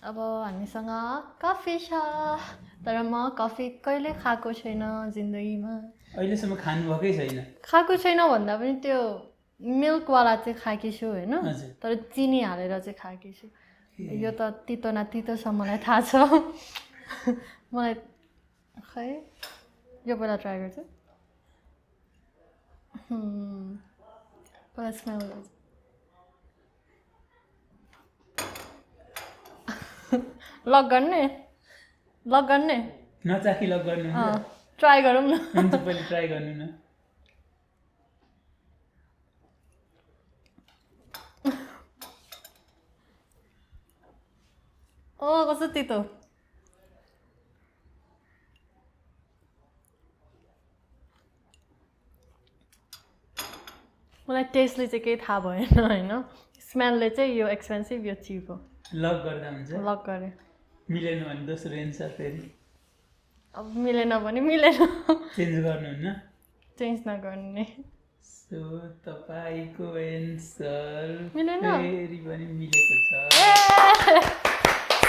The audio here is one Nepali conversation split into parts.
अब हामीसँग कफी छ तर म कफी कहिले खाएको छैन जिन्दगीमा अहिलेसम्म खानुभएकै छैन खाएको छैन भन्दा पनि त्यो मिल्कवाला चाहिँ खाएकी छु होइन हजुर तर चिनी हालेर चाहिँ खाएकी छु यो त तितो न तितो छ मलाई थाहा छ मलाई खै यो पहिला ट्राई गर्छु पहिला स्मेल गर्छु लक गर्ने नचाखी लग गर्नु ट्राई गरौँ न हुन्छ पहिले ट्राई गर्नु न कस्तो तितो मलाई टेस्टले चाहिँ केही थाहा भएन होइन स्मेलले चाहिँ यो एक्सपेन्सिभ यो चिप हो लक गर्दा हुन्छ लक गरेँ मिलेन भने दोस्रो एन्सर फेरि अब मिलेन भने मिलेन चेन्ज गर्नुहुन्न चेन्ज नगर्ने सो तपाईँको एन्सर मिलेन? फेरि पनि मिलेको छ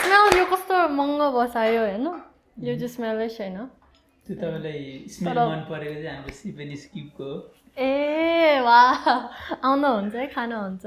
स्मेल यो कस्तो महँगो बसायो होइन यो चाहिँ स्मेलै छैन त्यो तपाईँलाई स्मेल मन परेको चाहिँ हाम्रो सिपेनी स्किपको हो ए वाह आउनुहुन्छ है खानुहुन्छ